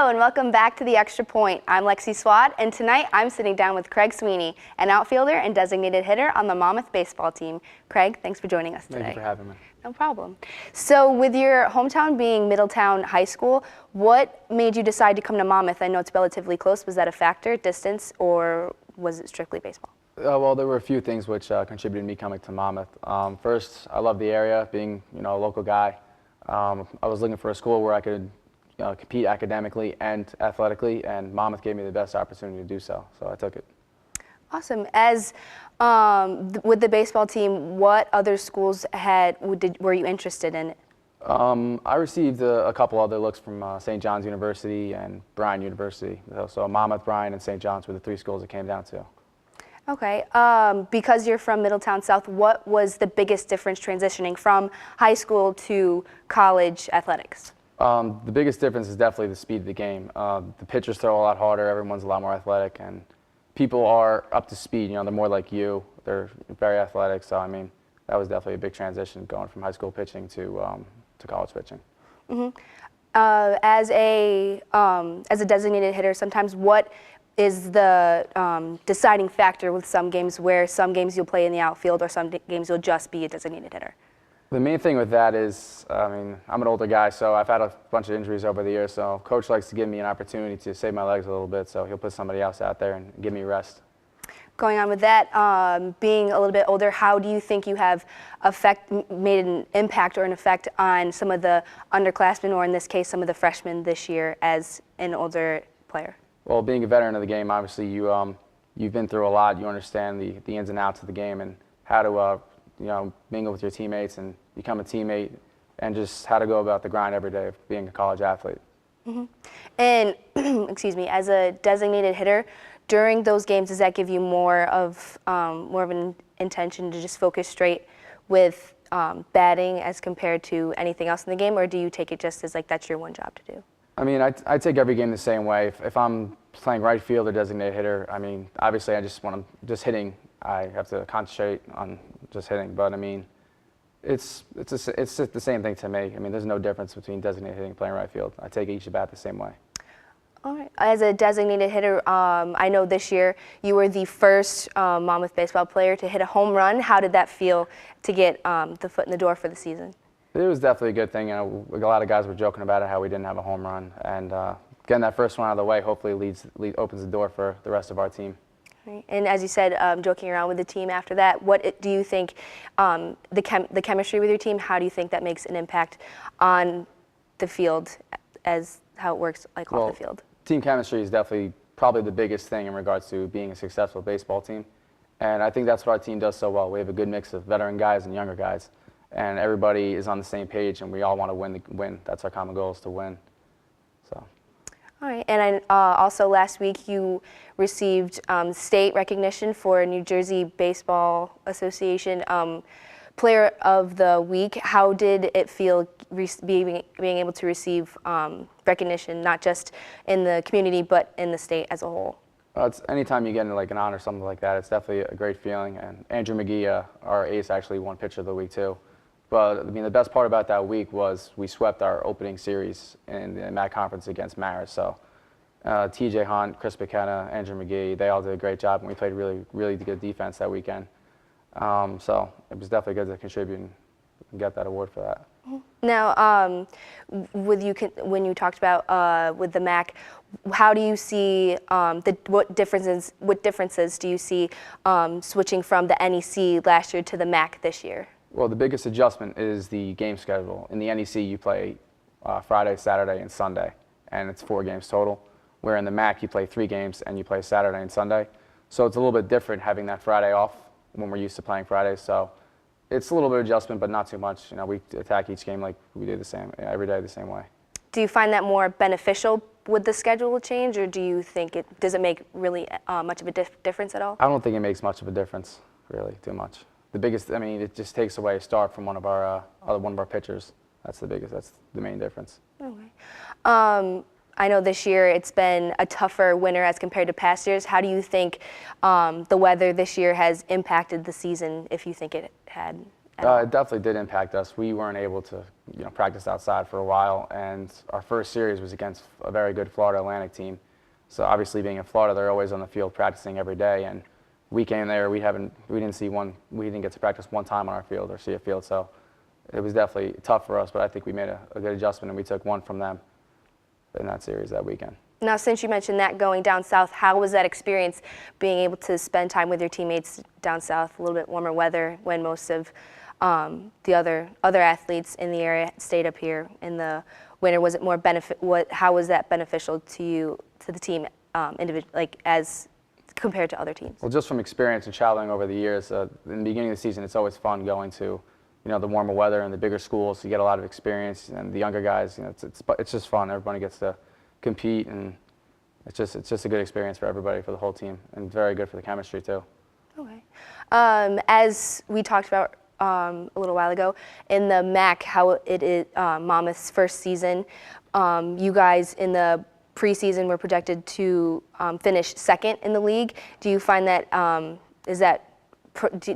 Hello and welcome back to The Extra Point. I'm Lexi Swad, and tonight I'm sitting down with Craig Sweeney, an outfielder and designated hitter on the Monmouth baseball team. Craig, thanks for joining us today. Thank you for having me. No problem. So with your hometown being Middletown High School, what made you decide to come to Monmouth? I know it's relatively close. Was that a factor, distance, or was it strictly baseball? Well, there were a few things which contributed to me coming to Monmouth. First, I love the area, being a local guy. I was looking for a school where I could compete academically and athletically, and Monmouth gave me the best opportunity to do so, so I took it. Awesome. As with the baseball team, what other schools were you interested in? I received a couple other looks from St. John's University and Bryan University. So Monmouth, Bryan, and St. John's were the three schools it came down to. Okay. Because you're from Middletown South, what was the biggest difference transitioning from high school to college athletics? The biggest difference is definitely the speed of the game. The pitchers throw a lot harder, everyone's a lot more athletic, and people are up to speed. They're more like you. They're very athletic, so I mean, that was definitely a big transition going from high school pitching to college pitching. Mm-hmm. As a designated hitter, sometimes what is the deciding factor with some games where some games you'll play in the outfield or some games you'll just be a designated hitter? The main thing with that is, I'm an older guy, so I've had a bunch of injuries over the years, so Coach likes to give me an opportunity to save my legs a little bit, so he'll put somebody else out there and give me rest. Going on with that, being a little bit older, how do you think you have made an impact or an effect on some of the underclassmen, or in this case, some of the freshmen this year as an older player? Well, being a veteran of the game, obviously you've been through a lot. You understand the ins and outs of the game and how to mingle with your teammates and become a teammate, and just how to go about the grind every day of being a college athlete. Mm-hmm. And excuse me, as a designated hitter, during those games, does that give you more of an intention to just focus straight with batting as compared to anything else in the game, or do you take it just as like that's your one job to do? I mean, I take every game the same way. If I'm playing right field or designated hitter, I mean, obviously when I'm just hitting, I have to concentrate on just hitting. But I mean, it's the same thing to me. I mean, there's no difference between designated hitting and playing right field. I take each at bat the same way. All right. As a designated hitter, I know this year you were the first Monmouth baseball player to hit a home run. How did that feel to get the foot in the door for the season? It was definitely a good thing. A lot of guys were joking about it, how we didn't have a home run, and getting that first one out of the way hopefully opens the door for the rest of our team. Right. And as you said, joking around with the team after that, what do you think the chemistry with your team? How do you think that makes an impact on the field, as how it works off the field? Team chemistry is definitely probably the biggest thing in regards to being a successful baseball team, and I think that's what our team does so well. We have a good mix of veteran guys and younger guys, and everybody is on the same page, and we all want to win. That's our common goal, is to win. So. All right, and also last week you received state recognition for New Jersey Baseball Association Player of the Week. How did it feel being able to receive recognition, not just in the community but in the state as a whole? It's anytime you get into like an honor or something like that, it's definitely a great feeling. And Andrew McGee, our ace, actually won Pitcher of the Week too. But I mean, the best part about that week was we swept our opening series in the MAC conference against Marist. So TJ Hunt, Chris McKenna, Andrew McGee, they all did a great job, and we played really, really good defense that weekend. So it was definitely good to contribute and get that award for that. Now, when you talked about with the MAC, how do you see what differences do you see switching from the NEC last year to the MAC this year? Well, the biggest adjustment is the game schedule. In the NEC, you play Friday, Saturday, and Sunday, and it's 4 games total. Where in the MAC, you play 3 games, and you play Saturday and Sunday. So it's a little bit different having that Friday off when we're used to playing Fridays. So it's a little bit of adjustment, but not too much. We attack each game like we do every day the same way. Do you find that more beneficial with the schedule change, or do you think does it make really much of a difference at all? I don't think it makes much of a difference, really, too much. The biggest, I mean, it just takes away a start from one of our pitchers. That's the main difference. Okay. I know this year it's been a tougher winter as compared to past years. How do you think the weather this year has impacted the season, if you think it had at all? It definitely did impact us. We weren't able to, practice outside for a while, and our first series was against a very good Florida Atlantic team. So obviously, being in Florida, they're always on the field practicing every day, and we came there. We didn't get to practice one time on our field or see a field. So it was definitely tough for us, but I think we made a good adjustment, and we took one from them in that series that weekend. Now, since you mentioned that going down south, how was that experience being able to spend time with your teammates down south, a little bit warmer weather when most of the other athletes in the area stayed up here in the winter? Was it more how was that beneficial to you, to the team, as compared to other teams? Well, just from experience and traveling over the years, in the beginning of the season, it's always fun going to, the warmer weather and the bigger schools. You get a lot of experience, and the younger guys, it's just fun. Everybody gets to compete, and it's just a good experience for everybody, for the whole team, and very good for the chemistry too. Okay. As we talked about a little while ago, in the MAC, how it is Monmouth's first season, you guys in the preseason were projected to finish second in the league. Do you find that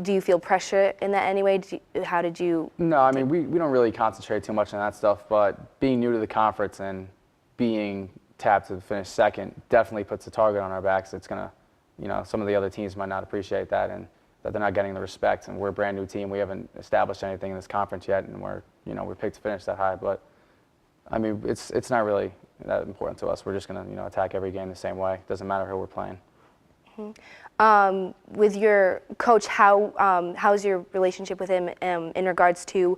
do you feel pressure in that anyway? How did you? No, I mean, we don't really concentrate too much on that stuff, but being new to the conference and being tapped to finish second definitely puts a target on our backs. It's gonna, some of the other teams might not appreciate that, and that they're not getting the respect. And we're a brand new team. We haven't established anything in this conference yet, and we're picked to finish that high. But I mean, it's not really that important to us. We're just gonna, attack every game the same way. It doesn't matter who we're playing. Mm-hmm. With your coach, how's your relationship with him in regards to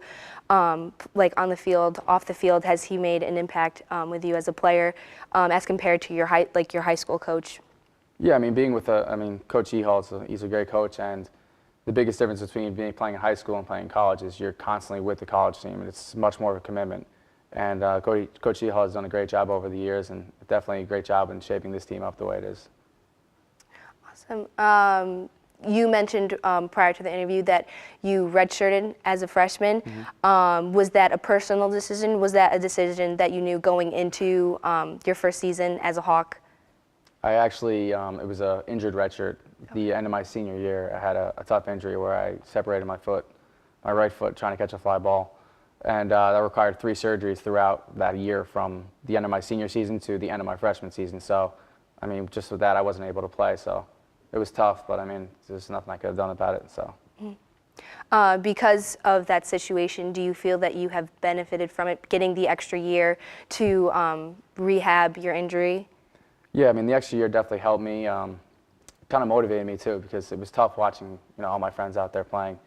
like on the field, off the field? Has he made an impact with you as a player as compared to your high school coach? Yeah, I mean, being with Coach Ehal, he's a great coach, and the biggest difference between playing in high school and playing in college is you're constantly with the college team, and it's much more of a commitment. And Coach Ehal has done a great job over the years, and definitely a great job in shaping this team up the way it is. Awesome. You mentioned prior to the interview that you redshirted as a freshman. Mm-hmm. Was that a personal decision? Was that a decision that you knew going into your first season as a Hawk? I actually, it was an injured redshirt. The end of my senior year, I had a tough injury where I separated my right foot, trying to catch a fly ball. And that required 3 surgeries throughout that year, from the end of my senior season to the end of my freshman season. So, I mean, just with that, I wasn't able to play. So it was tough, but I mean, there's nothing I could have done about it. So. Mm-hmm. Because of that situation, do you feel that you have benefited from it, getting the extra year to rehab your injury? Yeah, I mean, the extra year definitely helped me. Kind of motivated me too, because it was tough watching, all my friends out there playing,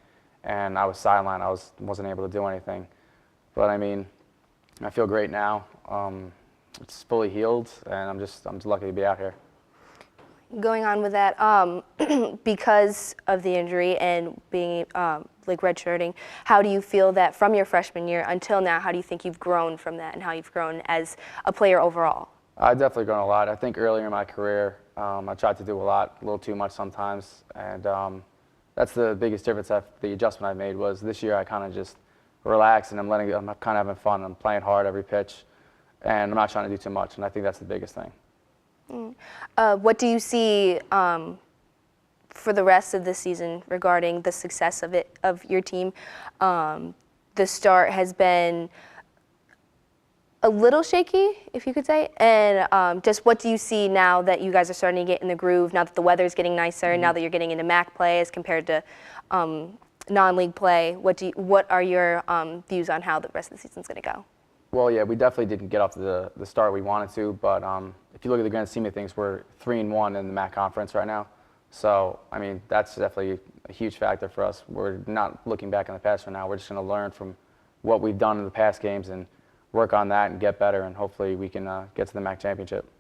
and I was sidelined. I wasn't able to do anything. But I mean, I feel great now. It's fully healed, and I'm just lucky to be out here. Going on with that, because of the injury and being redshirting, how do you feel that from your freshman year until now? How do you think you've grown from that, and how you've grown as a player overall? I've definitely grown a lot. I think earlier in my career, I tried to do a little too much sometimes, and that's the biggest difference. The adjustment I made was this year I kind of just relaxed, and I'm kind of having fun. I'm playing hard every pitch, and I'm not trying to do too much, and I think that's the biggest thing. What do you see for the rest of the season regarding the success of your team? The start has been a little shaky, if you could say, and just what do you see now that you guys are starting to get in the groove, now that the weather is getting nicer, mm-hmm. now that you're getting into MAC play as compared to non-league play? What are your views on how the rest of the season's going to go? Well, yeah, we definitely didn't get off to the start we wanted to, but if you look at the grand scheme of things, we're 3-1 in the MAC conference right now. So, I mean, that's definitely a huge factor for us. We're not looking back in the past right now. We're just going to learn from what we've done in the past games and work on that and get better, and hopefully we can get to the MAC championship.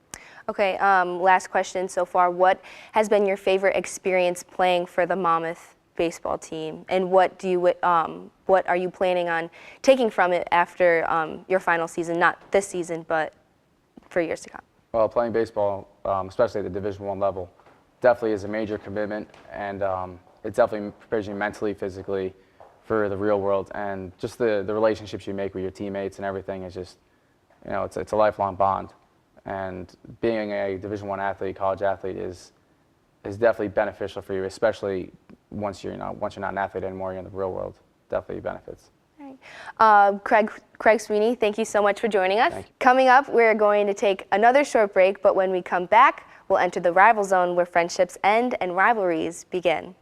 Okay, last question so far. What has been your favorite experience playing for the Monmouth baseball team, and what are you planning on taking from it after your final season? Not this season, but for years to come. Well, playing baseball, especially at the Division I level, definitely is a major commitment, and it definitely prepares you mentally, physically for the real world, and just the relationships you make with your teammates and everything is just, it's a lifelong bond. And being a Division I athlete, college athlete, is definitely beneficial for you, especially once you're not an athlete anymore, you're in the real world. definitely benefits. Craig Sweeney, thank you so much for joining us. Thank you. Coming up, we're going to take another short break, but when we come back, we'll enter the rival zone where friendships end and rivalries begin.